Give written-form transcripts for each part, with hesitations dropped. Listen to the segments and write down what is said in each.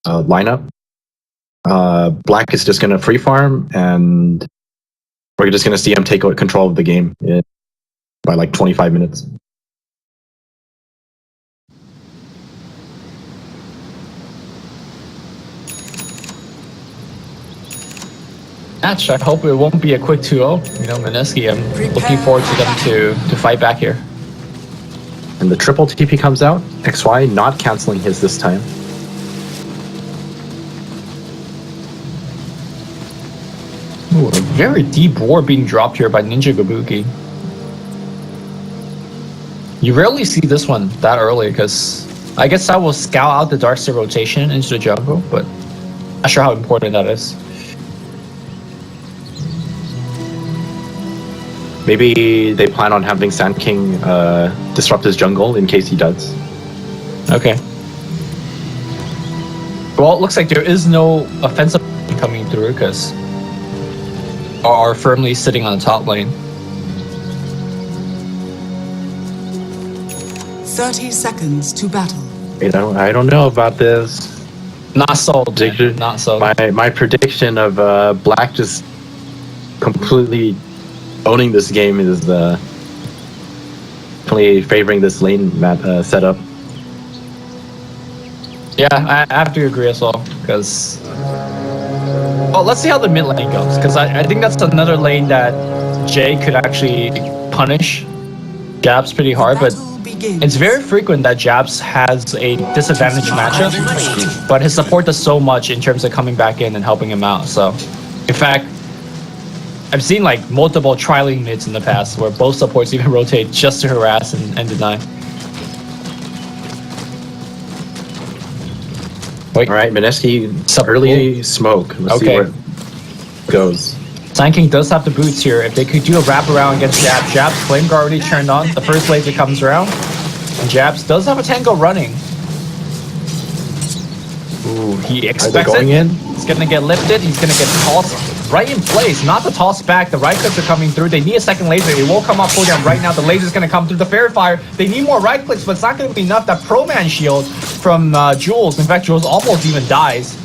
lineup. Black is just going to free farm, and we're just going to see him take control of the game by like 25 minutes. Match. I hope it won't be a quick 2-0. You know, Mineski, I'm looking forward to them to fight back here. And the triple TP comes out. XY not canceling his this time. Ooh, a very deep ward being dropped here by Ninja Gabuki. You rarely see this one that early because I guess I will scout out the Darkseid rotation into the jungle, but not sure how important that is. Maybe they plan on having Sand King disrupt his jungle in case he does. Okay. Well, it looks like there is no offensive coming through because are firmly sitting on the top lane. 30 seconds to battle. I don't know about this. Not sold. Not sold. My prediction of Black just completely owning this game is definitely favoring this lane setup. Yeah, I have to agree as well because. Well, let's see how the mid lane goes because I think that's another lane that Jay could actually punish Jabs pretty hard, but it's very frequent that Jabs has a disadvantaged matchup, but his support does so much in terms of coming back in and helping him out. So, in fact, I've seen like multiple trialing mids in the past where both supports even rotate just to harass and deny. Wait. All right, Mineski, early smoke. Let's see where it goes. Sand King does have the boots here. If they could do a wraparound against Jabs, Jabs Flame Guard already turned on. The first laser comes around, and Jabs does have a tango running. Ooh, he expects it. He's gonna get lifted. He's gonna get tossed right in place. Not the toss back. The right clicks are coming through. They need a second laser. It won't come up full down right now. The laser's gonna come through the fairy fire. They need more right clicks, but it's not gonna be enough. That Pro Man shield from Jules. In fact, Jules almost even dies.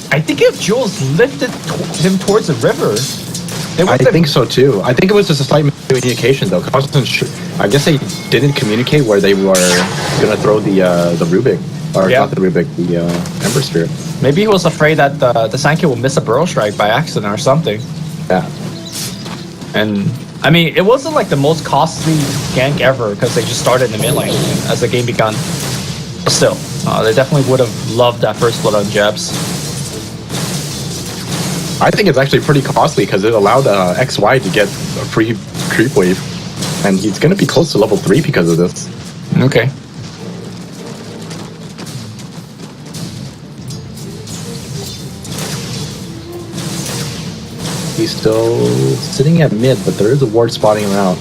I think if Jules lifted him towards the river, I think so too. I think it was just a slight miscommunication though. I wasn't sure. I guess they didn't communicate where they were gonna throw the Rubik, or not the Rubik, the Ember Spirit. Maybe he was afraid that the Sand King will miss a Burrow Strike by accident or something. Yeah. And I mean, it wasn't like the most costly gank ever because they just started in the mid lane as the game began. But still, they definitely would have loved that first blood on Jabs. I think it's actually pretty costly because it allowed XY to get a free creep wave, and he's going to be close to level 3 because of this. Okay. He's still sitting at mid, but there is a ward spotting him out.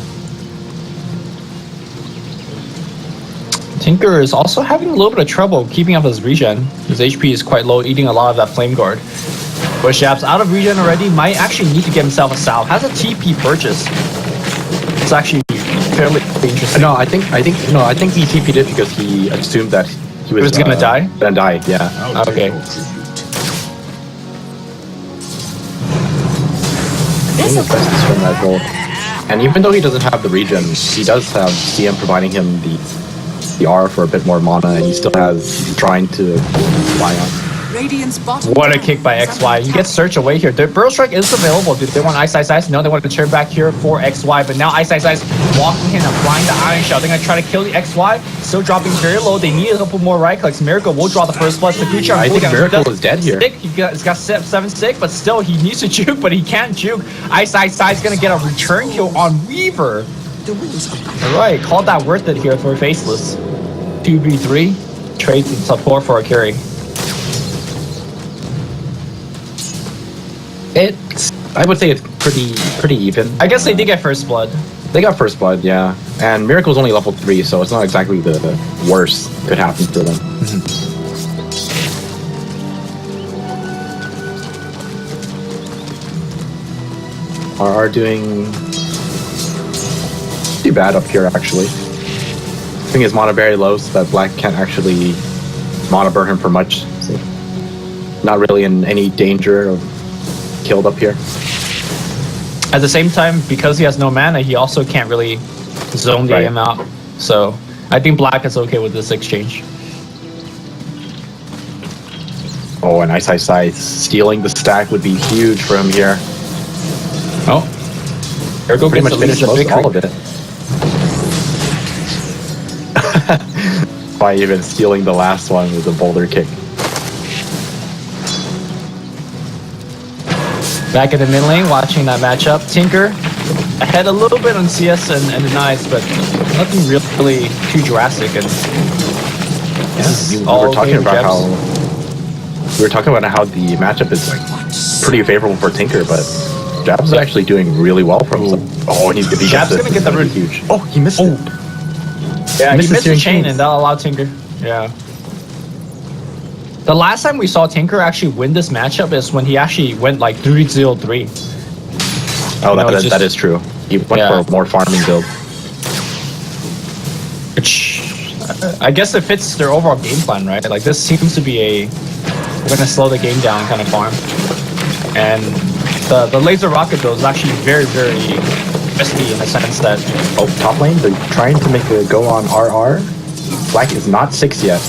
Tinker is also having a little bit of trouble keeping up his regen. His HP is quite low, eating a lot of that Flame Guard. But Jabs out of regen already, might actually need to get himself a salve. Has a TP purchase. It's actually fairly interesting. No, I think he TP'd it because he assumed that he was gonna die. Gonna die, yeah. Okay. From that goal. And even though he doesn't have the regen, he does have CM providing him the R for a bit more mana, and he still has trying to rely on. What a kick by XY. You get Search away here. The Burrow Strike is available. Do they want Ice Ice Ice? No, they want to turn back here for XY, but now Ice Ice Ice walking in, applying the Iron Shell. They're going to try to kill the XY. Still dropping very low. They need a couple more right clicks. Miracle will draw the first blood. I think Miracle is dead here. He's got 7 stick, but still he needs to juke, but he can't juke. Ice Ice Ice is going to get a return kill on Weaver. Alright, called that worth it here for Faceless. 2v3. Trades and support for a carry. I would say it's pretty even. I guess they did get first blood. They got first blood, yeah. And Miracle's only level 3, so it's not exactly the worst could happen to them. Are doing too bad up here actually. I think his mana very low, so that Black can't actually mana burn him for much. So not really in any danger of killed up here. At the same time, because he has no mana, he also can't really zone the Right. aim out. So I think Black is okay with this exchange. Oh, and Ice stealing the stack would be huge for him here. Oh, Ergo Pretty gets much at least finished a most victory. all of it. By even stealing the last one with a boulder kick. Back in the mid lane, watching that matchup. Tinker ahead a little bit on CS and the Knights, but nothing really too drastic. And We were talking about how the matchup is pretty favorable for Tinker, but Jab's actually doing really well for himself. Oh, and if he Jab's gets gonna get the it's root. huge. Oh, he missed it. Yeah, he Missed the missed the steering chain, chain. and that'll allow Tinker. Yeah. The last time we saw Tinker actually win this matchup is when he actually went like 3-0-3. Oh, No, it's that just- is true. He went Yeah. for a more farming build. Which I guess it fits their overall game plan, right? Like this seems to be a we're gonna slow the game down kind of farm. And the laser rocket build is actually very, very risky in the sense that Oh, top lane, they're trying to make a go on RR. Black is not 6 yet.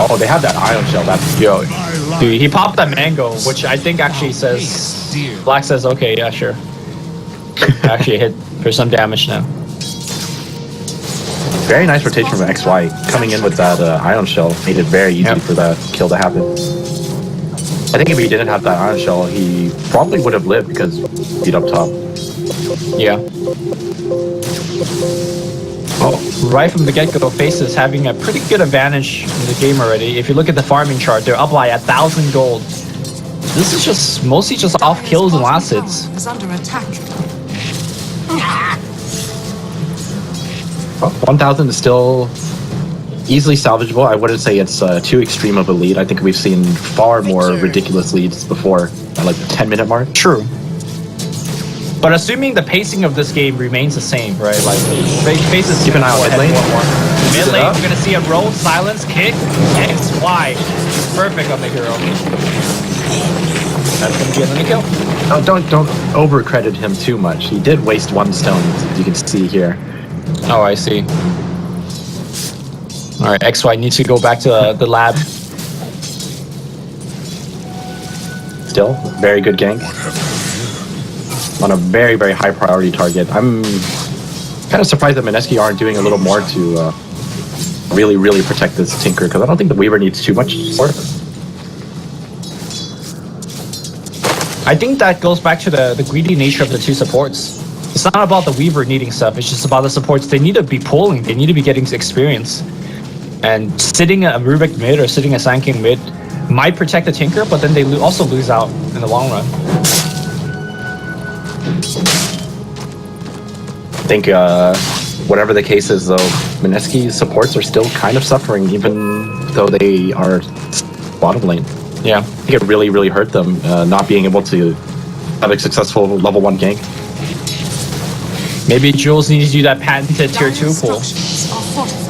Oh, they have that ion shell. That's yo, dude, he popped that mango, which I think actually says Black says, okay, yeah, sure. Actually hit for some damage now. very nice rotation from XY. Coming in with that ion shell made it very easy Yep. for that kill to happen. I think if he didn't have that ion shell, he probably would have lived because he'd up top. Yeah. Oh, right from the get-go, Faceless having a pretty good advantage in the game already. If you look at the farming chart, they're up by 1,000 gold. This is just mostly just off kills and last hits. Is under attack. 1,000 is still easily salvageable. I wouldn't say it's too extreme of a lead. I think we've seen far more ridiculous leads before, at like the 10-minute mark. True. But assuming the pacing of this game remains the same, right? Like, Faceless Keep an eye on mid lane. Mid lane, we're gonna see a roll, silence, kick, X, Y. Perfect on the hero. That's gonna be another kill. Oh, don't over-credit him too much. He did waste one stone, as you can see here. Oh, I see. All right, XY needs to go back to the lab. Still, very good gank. On a very, very high priority target. I'm kind of surprised that Mineski aren't doing a little more to really, really protect this Tinker, because I don't think the Weaver needs too much support. I think that goes back to the greedy nature of the two supports. It's not about the Weaver needing stuff, it's just about the supports. They need to be pulling, they need to be getting experience. And sitting a Rubik mid or sitting a Sand King mid might protect the Tinker, but then they also lose out in the long run. I think, whatever the case is, though, Mineski's supports are still kind of suffering, even though they are bottom lane. Yeah. I think it really, really hurt them not being able to have a successful level 1 gank. Maybe Jules needs to do that patented tier 2 pull. Structures are fortified.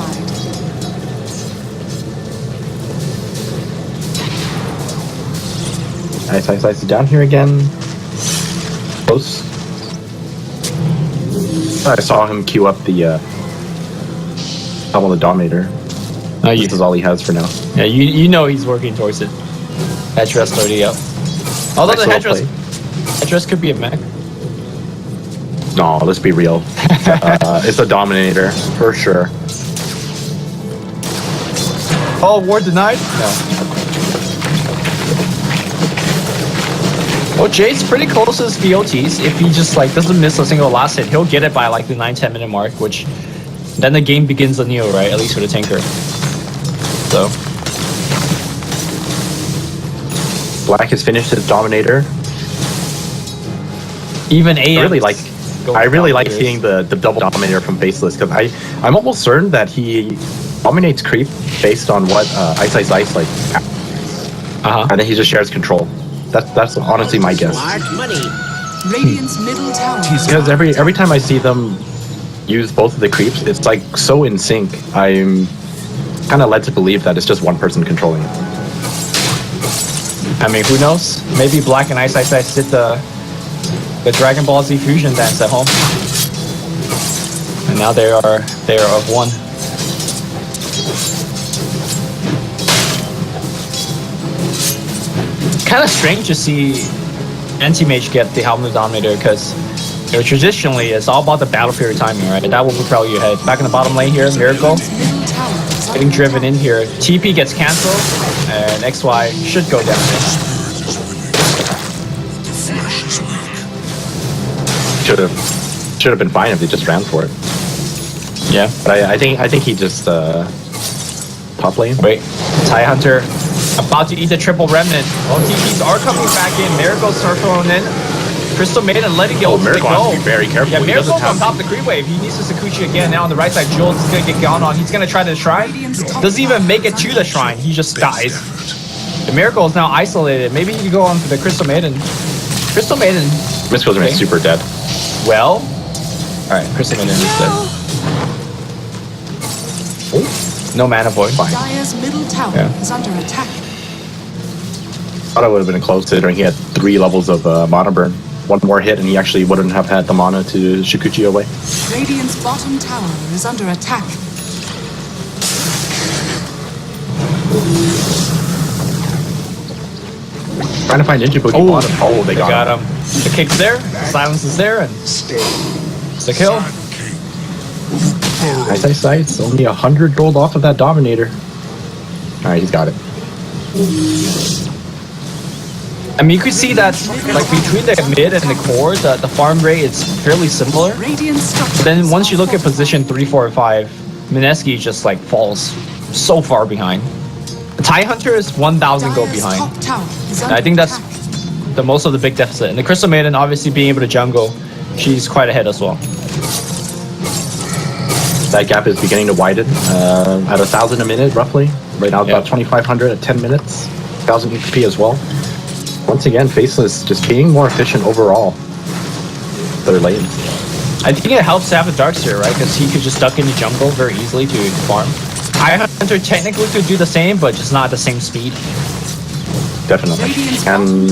Nice, down here again. Close. I saw him queue up the the Dominator. Oh, This is all he has for now. yeah, you know he's working towards it. Headrest already up. Although the Nice little headrest could be a mech. No, let's be real. It's a Dominator, for sure. Oh, ward denied? No. Well, Jade's pretty close to his VOTs. If he just like doesn't miss a single last hit, he'll get it by like the 9-10 minute mark, which then the game begins anew, right? At least for the Tinker. So Black has finished his Dominator. even AM. I really like seeing the double Dominator from Faceless, because I'm almost certain that he dominates creep based on what Ice like, and then he just shares control. That's honestly my guess. Radiant's middle tower. Because every time I see them use both of the creeps, it's like so in sync. I'm kind of led to believe that it's just one person controlling it. I mean, who knows? Maybe Black and Ice did the Dragon Ball Z fusion dance at home, and now they are of one. Kind of strange to see Anti-Mage get the Helmet Dominator because traditionally it's all about the battle period timing, right? That will propel you ahead. Back in the bottom lane here, Miracle getting driven in here. TP gets cancelled, and XY should go down. Should have been fine if they just ran for it. Yeah, but I think he just top lane. Wait, TIE Hunter about to eat the triple remnant. Well, TPs are coming back in. Miracle's circling in. Crystal Maiden letting the ultimate Miracle has to be very careful. Yeah, He Miracle's doesn't on top of the creep wave. He needs to Sakuchi again. Now on the right side, Jules is gonna get gone on. He's gonna try the shrine. Doesn't even make it to the shrine. He just dies. The Miracle is now isolated. Maybe he could go on for the Crystal Maiden. Crystal Maiden. Misko's okay. Super dead. Well, all right, Crystal Maiden is dead. Oh, no mana void. Fine. Dire's middle tower is under attack. Thought it would have been close considering he had 3 levels of mana burn. One more hit and he actually wouldn't have had the mana to Shikuchi away. Radiant's bottom tower is under attack. Trying to find Ninja Boogie bottom. Oh, they got him. The kick's there, silence is there, and it's a kill. Nice. Only 100 gold off of that Dominator. Alright, he's got it. I mean, you could see that, like, between the mid and the core, the farm rate is fairly similar. But then once you look at position 3, 4, 5, Mineski just, like, falls so far behind. The TIE Hunter is 1,000 gold behind. And I think that's the most of the big deficit. And the Crystal Maiden, obviously being able to jungle, she's quite ahead as well. That gap is beginning to widen at 1,000 a minute, roughly. Right now, about 2,500 at 10 minutes. 1,000 HP as well. Once again, Faceless just being more efficient overall. Their lanes. I think it helps to have a Darkseer, right? Because he could just duck into jungle very easily to farm. TIE Hunter technically could do the same, but just not at the same speed. Definitely. And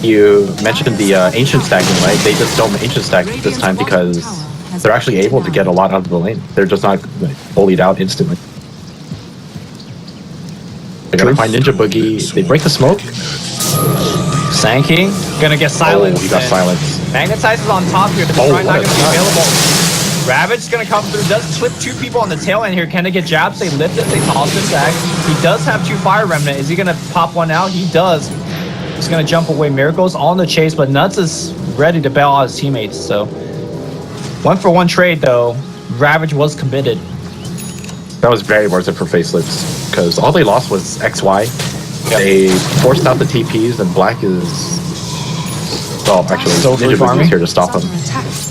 you mentioned the ancient stacking, right? They just don't ancient stack this time because they're actually able to get a lot out of the lane. They're just not bullied out instantly. They're gonna find Ninja Boogie. They break the smoke. Sand King gonna get silenced. Oh, he got silenced. Magnetize is on top here. The shrine not gonna be available. Ravage's gonna come through. Does clip 2 people on the tail end here. Can they get jabs? They lift it. They toss him back. He does have 2 fire remnant. Is he gonna pop one out? He does. He's gonna jump away. Miracle's on the chase, but Nuts is ready to bail out his teammates. So 1-for-1 trade though. Ravage was committed. That was very worth it for Faceless because all they lost was XY. Yep. They forced out the TPs and Black is... Well, actually, Ninja Boogie's here to stop him.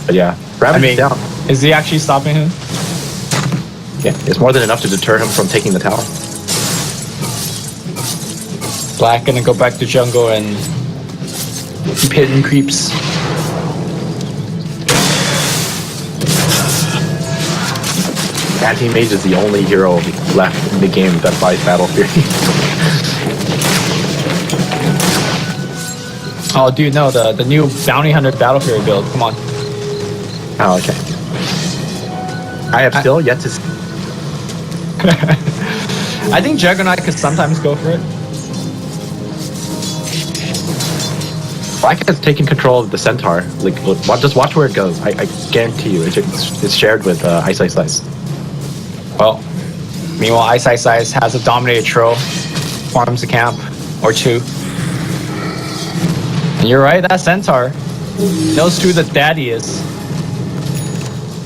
But yeah, Ravage is down. Is he actually stopping him? Yeah, it's more than enough to deter him from taking the tower. Black gonna go back to jungle and keep hitting creeps. Anti-Mage is the only hero left in the game that buys Battle Fury. Oh, dude, no, the new Bounty Hunter Battle Fury build. Come on. Oh, okay. I have still yet to see. I think Juggernaut could sometimes go for it. Black has taken control of the Centaur. Like, just watch where it goes. I guarantee you, it's shared with Ice. Well, meanwhile, Ice has a dominated troll, farms a camp or 2. And you're right, that Centaur knows who the daddy is.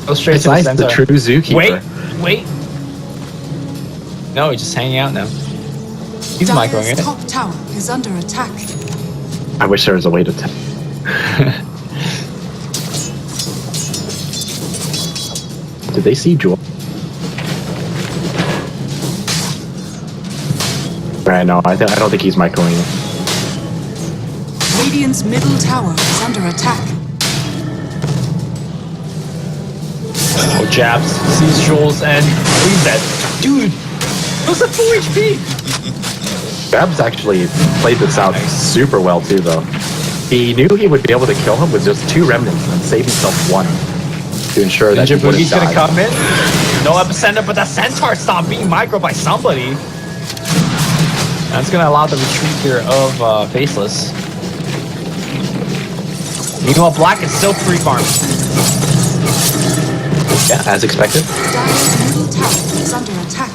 Go straight to the Centaur. The true zookeeper. Wait. No, he's just hanging out now. He's microing it. Top tower is under attack. I wish there was a way to tell. Did they see Jewel? Right, no, I don't think he's microing it. Radiant's middle tower is under attack. Oh, jabs. Sees Jules and leaves that. Dude, it was a full HP. Babs actually played this out super well too, though. He knew he would be able to kill him with just 2 remnants and save himself 1 to ensure that Ninja he wouldn't Boogie's gonna die. come in. No epicenter, but the Centaur Stomp being micro by somebody. That's gonna allow the retreat here of Faceless. Meanwhile, Black is still free farm. Yeah, as expected. Dire's middle tower is under attack.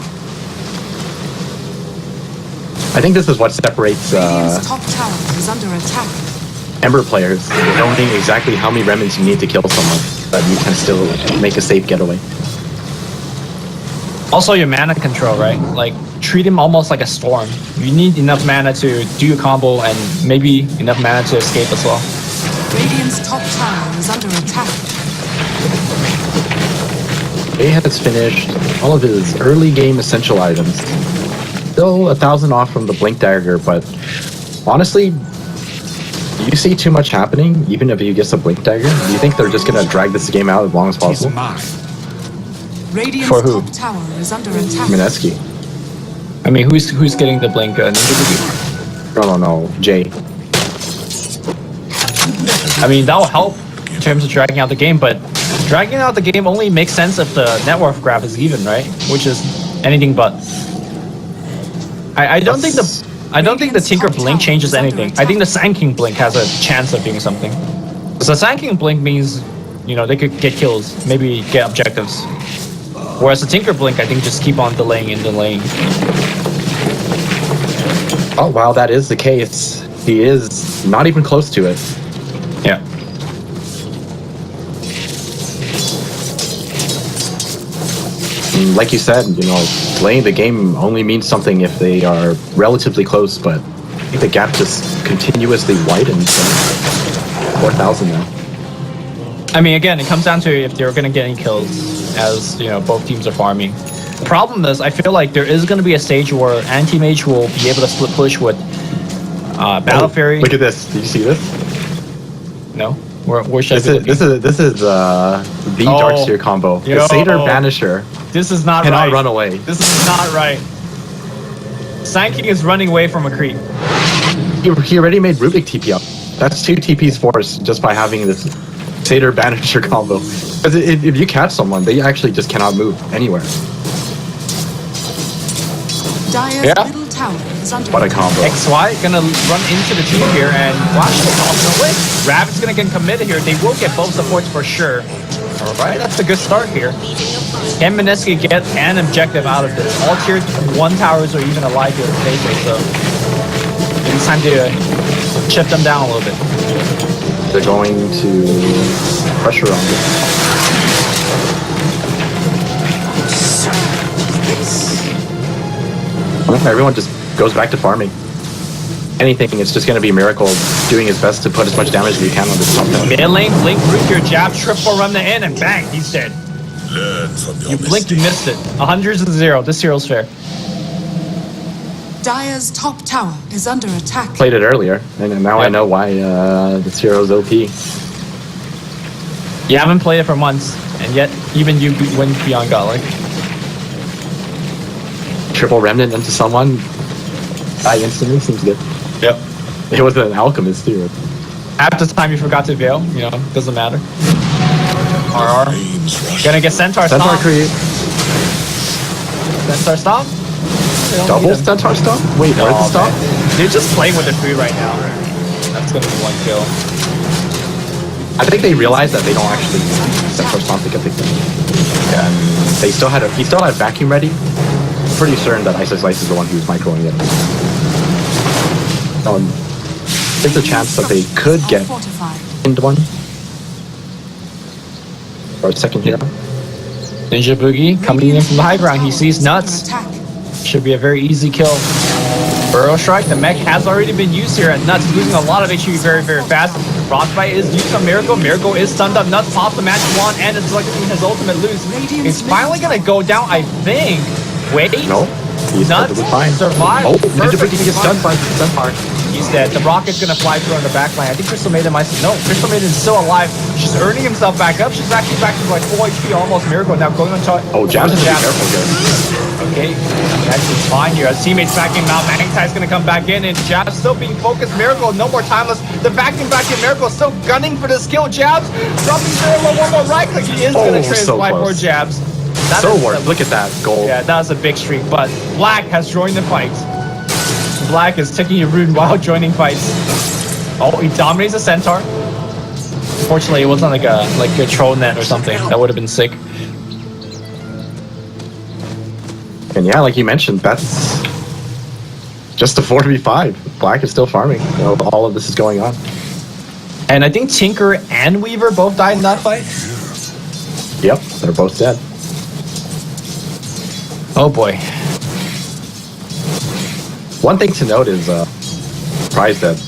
I think this is what separates Radiant's top tower is under attack. Ember players, knowing exactly how many remnants you need to kill someone, but you can still make a safe getaway. Also, your mana control, right? Like, treat him almost like a storm. You need enough mana to do a combo and maybe enough mana to escape as well. Radiant's top tower is under attack. He has finished all of his early game essential items. Still 1,000 off from the Blink Dagger, but honestly, you see too much happening, even if he gets a Blink Dagger. Do you think they're just gonna drag this game out as long as possible? Radiant's For who? top tower is under attack. Mineski. I mean, who's getting the blink? Ninja Boogie? No, Jay. I mean, that'll help in terms of dragging out the game, but dragging out the game only makes sense if the net worth graph is even, right? Which is anything but. I don't think the Tinker Blink changes anything. I think the Sand King Blink has a chance of doing something. So the Sand King Blink means, you know, they could get kills, maybe get objectives. Whereas the Tinker Blink, I think, just keep on delaying and delaying. Oh, wow, that is the case. He is not even close to it. Yeah. And like you said, you know, playing the game only means something if they are relatively close, but I think the gap just continuously widens. 4,000 now. I mean, again, it comes down to if they're going to get any kills, as, you know, both teams are farming. The problem is, I feel like there is going to be a stage where Anti-Mage will be able to split push with Battle Fairy. Look at this. Did you see this? No? Where should I be looking? This is the Darkseer combo. The Yo. Satyr Banisher This is not cannot right. run away. This is not right. Sand King is running away from a creep. He already made Rubik TP up. That's 2 TPs forced just by having this Satyr Banisher combo. Because if you catch someone, they actually just cannot move anywhere. Dire's Yeah. middle tower is under What a attack. combo. XY gonna run into the team here and Flash will off the way. Rabbit's gonna get committed here. They will get both supports for sure. Alright, that's a good start here. Can Mineski get an objective out of this? All tier 1 towers are even alive here with Faceless, so it's time to chip them down a little bit. They're going to pressure on this. Everyone just goes back to farming. Anything, it's just going to be Miracle doing his best to put as much damage as he can on this top tower. Mid lane, blink root your jab, triple run the in, and bang, he's dead. You blinked, you missed it. 100-0. This hero's fair. Dire's top tower is under attack. Played it earlier, and now I know why this hero's OP. You haven't played it for months, and yet even you went beyond godlike. Triple Remnant into someone, die instantly, seems good. Yep. It was an alchemist too. Half the time you forgot to veil, you know, doesn't matter. RR. Gonna get Centaur Centaur Stomp. create. Centaur Stomp? They don't Double need him. Centaur Stomp? Wait, where's the Oh, stomp? man. They're just playing with their food right now. That's gonna be 1 kill. I think they realized that they don't actually need Centaur Stomp to get the kill. And they still had he still had vacuum ready. Pretty certain that Ice Slice is the one who's microing it. There's a chance that they could get Fortified. into one. Or a second hero. Ninja Boogie coming in from the high ground. He sees nuts. Attack. Should be a very easy kill. Burrow Strike, the mech has already been used here, and Nuts is losing a lot of HP very, very fast. Frostbite is used on Miracle. Miracle is stunned up. Nuts pops the magic wand and is selecting his ultimate loose. It's finally gonna go down, I think. Wait. No. He's Nuts perfectly fine. survived. Oh, Perfect. Ninja Breaking gets stunned by the Sunfire. He's dead. The rocket's gonna fly through on the back line. I think Crystal Maiden might. No, Crystal Maiden's still alive. She's earning himself back up. She's actually back to like full HP, almost Miracle. Now going on top. Oh, Jabs is careful here. Okay, actually fine here. His teammates backing him out. Mangtai's gonna come back in, and Jabs still being focused. Miracle, no more timeless. The backing back in Miracle, still gunning for the skill. Jabs dropping zero low, one more right click. He is gonna so transply for close. Jabs. That So is worth. Look at that goal. Yeah, that was a big streak. But Black has joined the fight. Black is taking a rune while joining fights. Oh, he dominates the Centaur. Fortunately, it wasn't like a troll net or something. That would have been sick. And yeah, like you mentioned, that's just a 4v5. Black is still farming. All of this is going on. And I think Tinker and Weaver both died in that fight. Yep, they're both dead. Oh boy. One thing to note is surprised at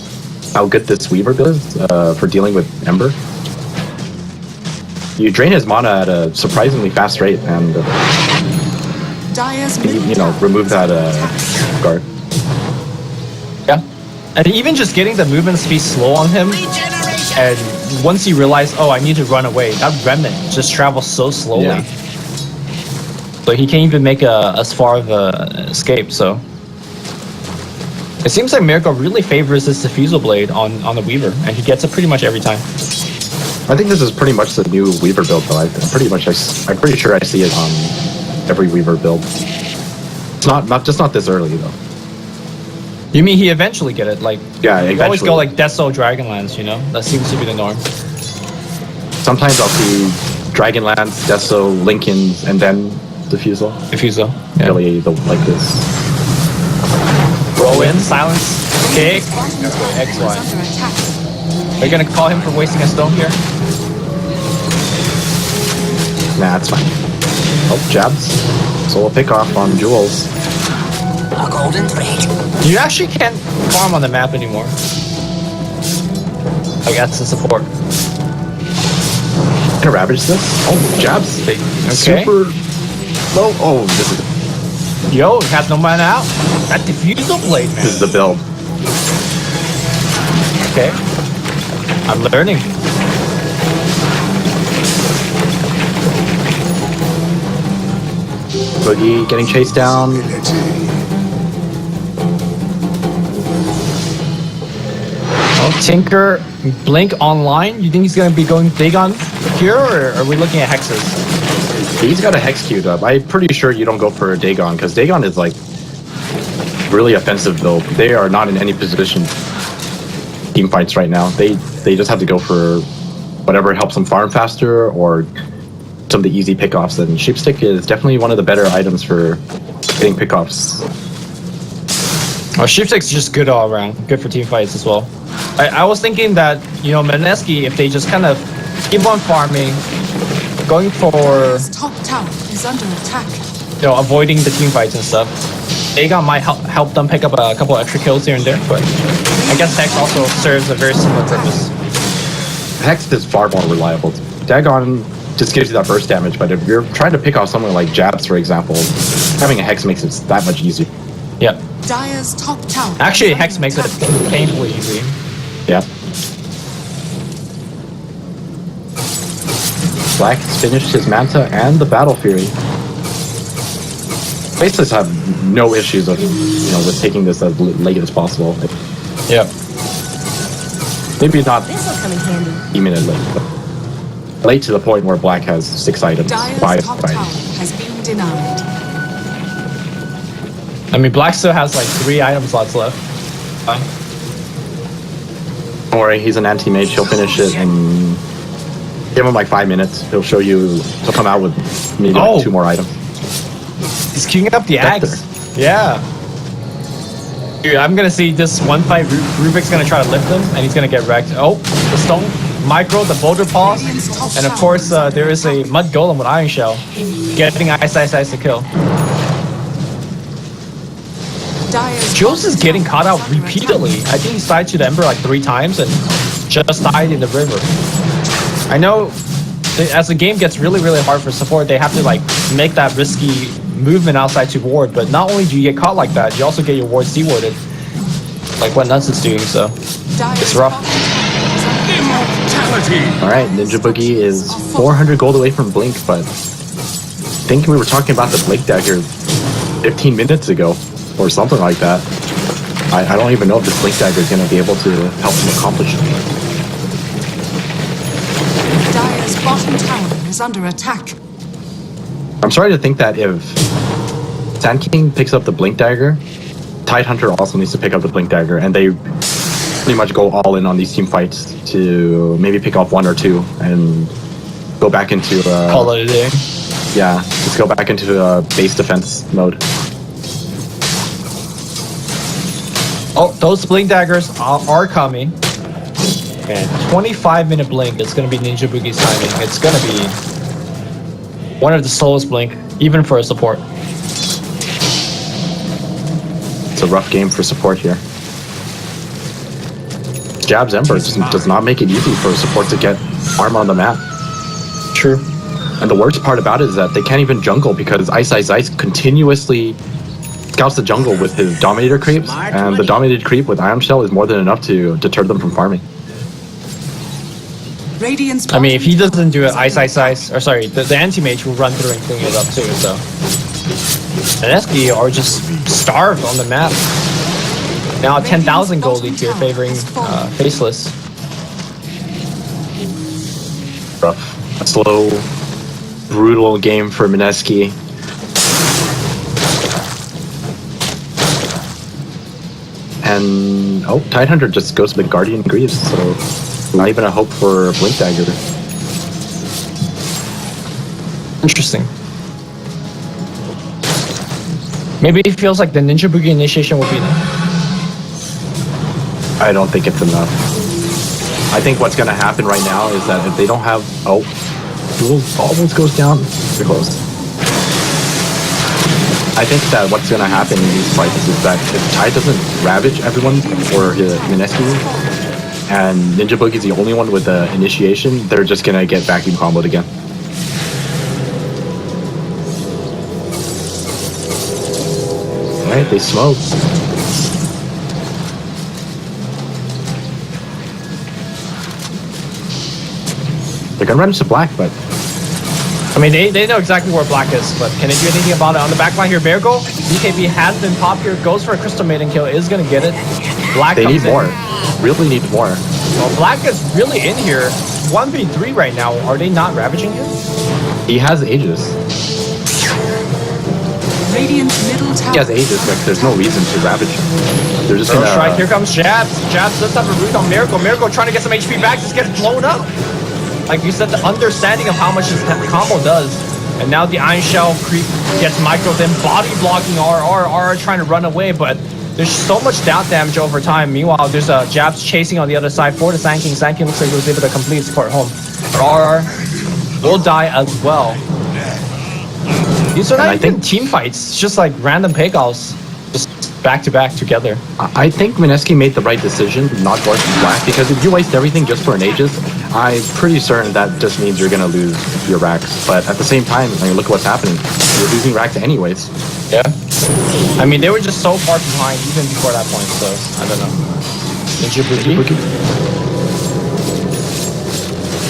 how good this Weaver build is for dealing with Ember. You drain his mana at a surprisingly fast rate, and Dire's you know, remove that guard. Yeah. And even just getting the movement speed slow on him, and once he realized, oh, I need to run away, that Remnant just travels so slowly. Yeah. So he can't even make as far of a escape, so. It seems like Miracle really favors this Diffusal Blade on the Weaver, and he gets it pretty much every time. I think this is pretty much the new Weaver build, though. I'm pretty sure I see it on every Weaver build. It's not this early though. You mean he eventually get it? Like, Yeah, you always eventually. go like Deso Dragonlance, you know? That seems to be the norm. Sometimes I'll see Dragonlance, Deso, Lincolns, and then Diffusal. Diffusal. Yeah. Really like this. Roll in, silence, kick. X, Y. Under attack. Are you gonna call him for wasting a stone here? Nah, it's fine. Oh, Jabs. Solo pick off on Jules. A golden thread. You actually can't farm on the map anymore. Like, that's the support. Gonna ravage this. Oh, Jabs. Okay. Super low. Oh, this is Yo, he has no mana out. That Diffusal Blade, man. the build. Okay. I'm learning. Boogie getting chased down. Oh, Tinker, Blink online. You think he's gonna be going big on here, or are we looking at hexes? He's got a Hex queued up. I'm pretty sure you don't go for a Dagon, because Dagon is like really offensive build. They are not in any position team fights right now. They just have to go for whatever helps them farm faster or some of the easy pickoffs. And Sheepstick is definitely one of the better items for getting pickoffs. Oh, Sheepstick's just good all around. Good for team fights as well. I was thinking that, you know, Mineski, if they just kind of keep on farming, going for, Dire's top tower is under attack. you know, avoiding the team fights and stuff, Aegon might help them pick up a couple extra kills here and there, but I guess Hex also serves a very similar purpose. Hex is far more reliable. Dagon just gives you that burst damage, but if you're trying to pick off someone like Jabs, for example, having a Hex makes it that much easier. Yep. Dire's top tower. Actually, is Hex under makes it attack. painfully easy. Yeah. Black has finished his Manta and the Battle Fury. Faceless have no issues of, with taking this as late as possible. Yep. Maybe not This'll come in handy. immediately, but late to the point where Black has 6 items, Dire's 5 top tower items. has been denied. I mean, Black still has like 3 item slots left. Don't worry, he's an anti-mage. He'll finish it and give him like 5 minutes. He'll show you. He'll come out with maybe Oh. like 2 more items. He's queuing up the axe. Yeah. Dude, I'm gonna see this one fight. Rubik's gonna try to lift him, and he's gonna get wrecked. Oh, the stone, micro, the boulder paw, and of course there is a mud golem with iron shell, getting ice to kill. Dire's Jules is top getting tower caught out is under repeatedly. attack. I think he's died to the Ember like 3 times and just died in the river. I know as the game gets really, really hard for support, they have to like make that risky movement outside to ward. But not only do you get caught like that, you also get your wards dewarded, like what Nuts is doing. So it's rough. All right, Ninja Boogie is 400 gold away from Blink, but I think we were talking about the Blink dagger 15 minutes ago or something like that. I don't even know if this Blink dagger is going to be able to help him accomplish it. Dire's bottom tower is under attack. I'm sorry to think that if Sand King picks up the Blink dagger, Tidehunter also needs to pick up the Blink dagger, and they pretty much go all in on these team fights to maybe pick off 1 or 2 and go back into Call it a day. yeah, just go back into base defense mode. Oh, those blink daggers are coming. And 25-minute blink. It's gonna be Ninja Boogie's timing. It's gonna be one of the slowest blink, even for a support. It's a rough game for support here. Jab's Ember does not make it easy for support to get armor on the map. True. And the worst part about it is that they can't even jungle because Ice continuously scouts the jungle with his Dominator creeps, and the Dominated creep with Ion Shell is more than enough to deter them from farming. Radiant's I mean, if he doesn't do it, Ice, or sorry, the anti-mage will run through and clean it up too, so. Mineski are just starved on the map. Now 10,000 gold lead here favoring Faceless. Rough. A slow, brutal game for Mineski. And, oh, Tidehunter just goes with Guardian Greaves, so not even a hope for Blink Dagger. Interesting. Maybe it feels like the Ninja Boogie initiation will be enough. I don't think it's enough. I think what's going to happen right now is that if they don't have... Oh, Duel almost goes down. Too close. I think that what's going to happen in these fights is that if Tide doesn't ravage everyone or Mineski, and Ninja Boogie's the only one with the initiation, they're just going to get vacuum comboed again. Alright, they smoke. They're gonna run into black, but... I mean, they know exactly where black is, but can they do anything about it? On the back line here, Beargo, BKB has been popped here, goes for a Crystal Maiden kill, is gonna get it. Black they comes need more. Really need more. Well, black is really in here. 1v3 right now. Are they not ravaging him? He has Aegis. Radiant's middle tower. He has Aegis, like there's no reason to ravage him. They're just gonna... Strike, here comes Jabs. Jabs does have a root on Miracle. Miracle trying to get some HP back, just gets blown up. Like you said, the understanding of how much this combo does. And now the Iron Shell creep gets microed in, body blocking RR trying to run away, but there's so much down damage over time. Meanwhile, there's a Jabs chasing on the other side for the Sand King. Sand King looks like he was able to complete his part home. But RR will die as well. These are not even team fights, it's just like random pickoffs. Just back to back together. I think Mineski made the right decision not going to black, because if you waste everything just for an Aegis, I'm pretty certain that just means you're gonna lose your racks. But at the same time, I mean, look what's happening. You're losing racks anyways. Yeah. I mean, they were just so far behind even before that point, so I don't know. Ninja Boogie.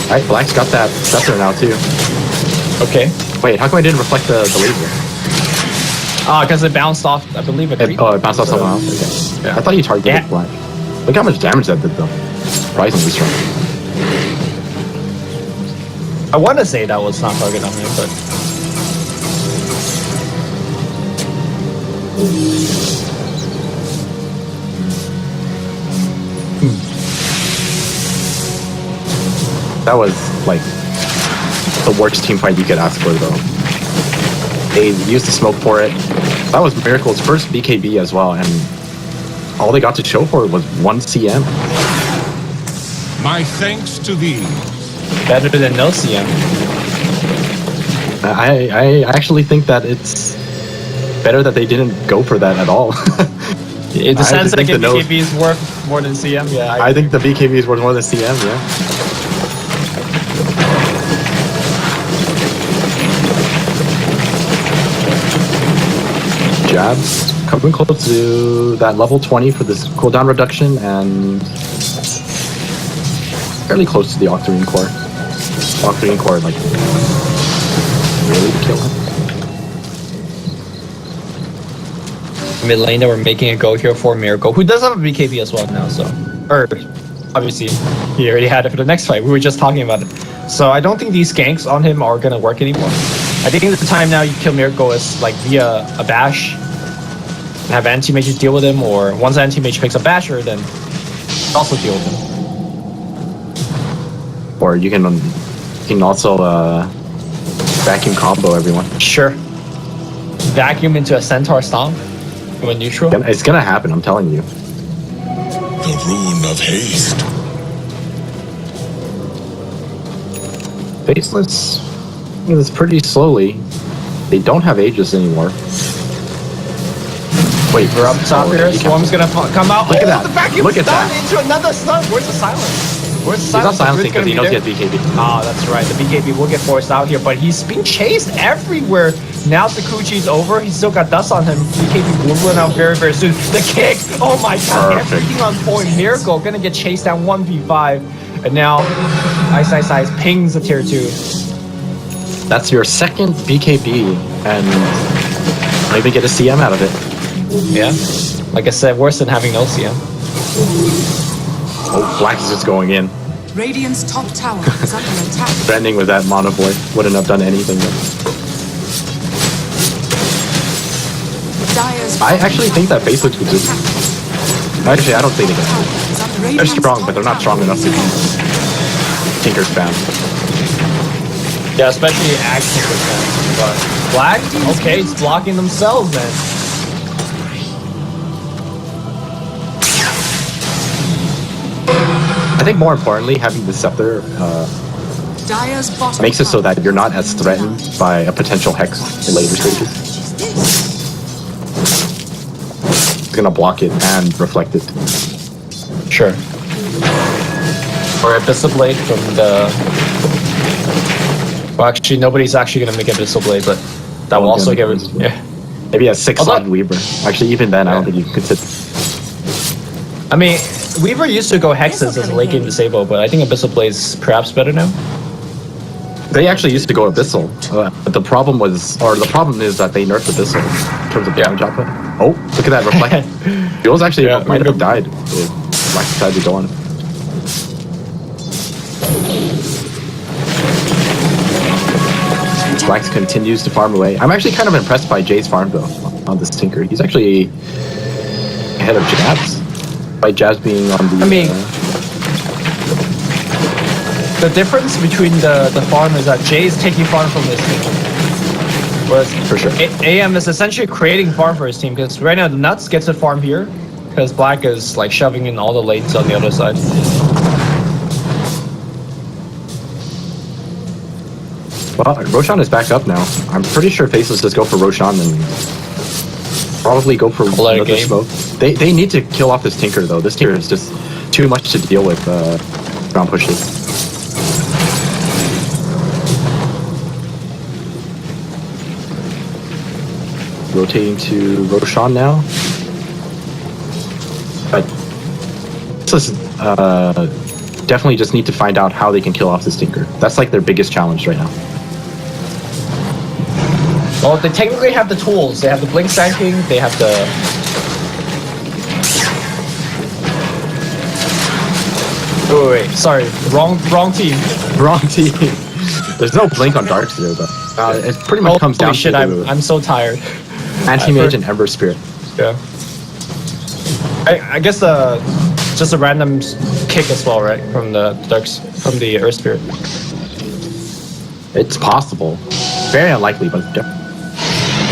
Alright, black's got that scepter now too. Okay. Wait, how come I didn't reflect the laser? Because it bounced off, I believe, a creep. Oh, it bounced off someone else? Okay. Yeah, I thought you targeted black. Look how much damage that did though. Surprisingly strong. I want to say that was not target on me, but... That was, like, the worst team fight you could ask for, though. They used the smoke for it. That was Miracle's first BKB as well, and all they got to show for it was 1 CM. My thanks to thee. Better than no CM. I actually think that it's better that they didn't go for that at all. In the sense that BKB is worth more than CM, yeah. I think the BKB is worth more than CM, yeah. jabs. Coming close to that level 20 for this cooldown reduction, and fairly close to the Octarine core. Octarine core, like, really kill him. Mid lane that we're making a go here for Miracle, who does have a BKB as well now, so. Or, obviously, he already had it for the next fight. We were just talking about it. So I don't think these ganks on him are gonna work anymore. I think the time now you kill Miracle is like via a bash, and have anti-mage deal with him, or once anti-mage picks a basher, then also deal with him. Or you can also vacuum combo everyone. Sure. Vacuum into a Centaur Stomp with neutral. It's gonna happen, I'm telling you. The rune of haste. Faceless, it's pretty slowly. They don't have Aegis anymore. Wait, We're up top here. Swarm's gonna come out. Look at that. The vacuum Look at stun that. into another stun. Where's the silence? Where's the He's not silence? The silencing grid's because he gonna knows be he there. has BKB. Ah, that's right. The BKB will get forced out here, but he's being chased everywhere. Now Takuchi's over. He's still got dust on him. BKB will run out very, very soon. The kick! Oh my god, Perfect. everything on point. Miracle gonna get chased down 1v5. And now Ice pings the tier 2. That's your second BKB, and not even get a CM out of it. Yeah. Like I said, worse than having no CM. Oh, Black is just going in. Radiant's top tower is under attack. Threatening with that Mono Void. Wouldn't have done anything. Dire's I actually think that Faceless would just... Actually, I don't think they can. They're strong, but they're not strong enough to be Tinker spam. Yeah, especially action percent. But Black, okay, it's blocking themselves then. I think more importantly, having the Scepter Dire's bottom makes it so tower that you're not as threatened by a potential Hex in later stages. It's gonna block it and reflect it. Sure. Or Abyssal Blade from the... Well, actually, nobody's actually gonna make Abyssal Blade, but that will also get rid. Yeah. Maybe a 6-slot Although- Weaver. Actually, even then, I don't think you can consider. I mean, Weaver used to go Hexes as a late game disable, but I think Abyssal Blade's perhaps better now. They actually used to go Abyssal, but the problem is that they nerfed Abyssal in terms of damage output. Oh, look at that reflect. Jules actually Yeah, might have died if Black decided to go on. Black continues to farm away. I'm actually kind of impressed by Jay's farm though on this Tinker. He's actually ahead of Jabs. By Jabs being on the. I mean, the difference between the farm is that Jay is taking farm from his team, whereas For sure. AM is essentially creating farm for his team. Because right now the Nuts gets a farm here, because Black is like shoving in all the lanes on the other side. Well, Roshan is back up now. I'm pretty sure Faceless just go for Roshan and probably go for Let it another game. smoke. They need to kill off this Tinker though. This Tinker is just too much to deal with ground pushes. Rotating to Roshan now. But Faceless definitely just need to find out how they can kill off this Tinker. That's like their biggest challenge right now. Well, they technically have the tools. They have the blink stacking. They have the. Oh, wait, sorry, wrong team. Wrong team. There's no blink on Dark Sphere though. It pretty much comes down Holy shit! to I'm so tired. Anti-Mage and Ember Spirit. Yeah. I guess just a random kick as well, right? From the Earth Spirit. It's possible. Very unlikely, but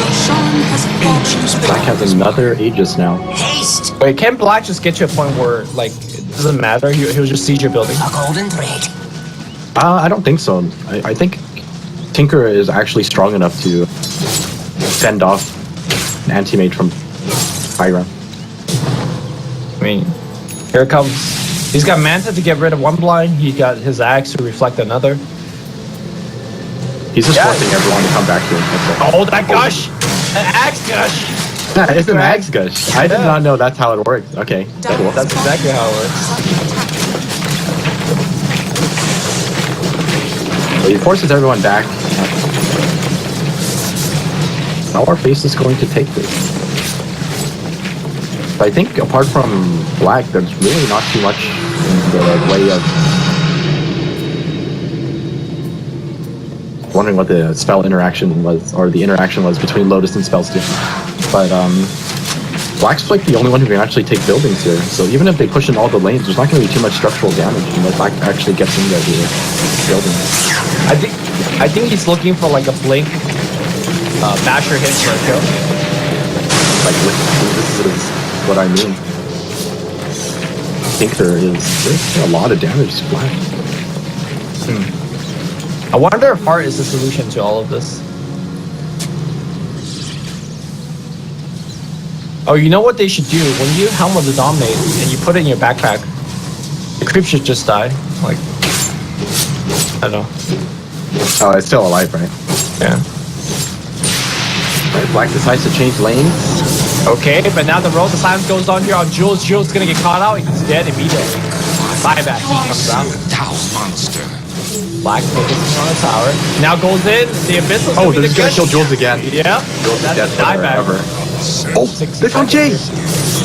Roshan has fallen. Black has another Aegis now. Haste! Wait, can Black just get to a point where like it doesn't matter? He'll just siege your building. A golden thread. I don't think so. I think Tinker is actually strong enough to fend off an Anti-Mage from high ground. I mean, here it comes. He's got Manta to get rid of one blind. He got his axe to reflect another. He's just forcing everyone to come back here. That's it. Oh, that gush! An axe gush! Yeah, it's an axe gush. I did not know that's how it works. Okay, cool. That's exactly how it works. So he forces everyone back. How are Faceless going to take this? I think apart from Black, there's really not too much in the way of wondering what the spell interaction was, or the interaction was between Lotus and spells too. But Black's like the only one who can actually take buildings here. So even if they push in all the lanes, there's not going to be too much structural damage unless Black actually gets in there to building. I think he's looking for like a blink basher hit for a kill. Like this is what I mean. I think there's a lot of damage to Black. I wonder if Heart is the solution to all of this. Oh, you know what they should do? When you Helm of the Dominate and you put it in your backpack, the creep should just die. Like, I don't know. Oh, it's still alive, right? Yeah. Right, Black decides to change lanes. Okay, but now the Road to Silence goes on here on Jules. Jules is gonna get caught out. He's dead immediately. Buyback comes out. Thou monster. Black focusing on the tower. Now goes in. The Abyss is Oh, they're just gonna kill Jules again. Yeah. Jules is dead That's a dieback. forever. Oh, they found Jay!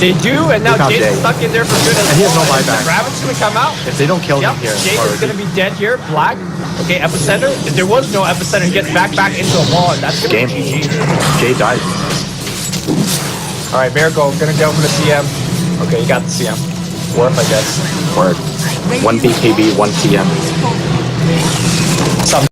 They do, and now found Jay's Jay. stuck in there for good as And he has well. no buyback. Raven's gonna come out. If they don't kill Yep, him here, Jay or is gonna be dead here. Black. Okay, Epicenter. If there was no Epicenter, he gets back into a wall, and that's gonna game. be GG. Jay dies. All right, Marigold gonna go for the CM. Okay, you got the CM. Worth, I guess. Or 1 BKB, 1 CM. Some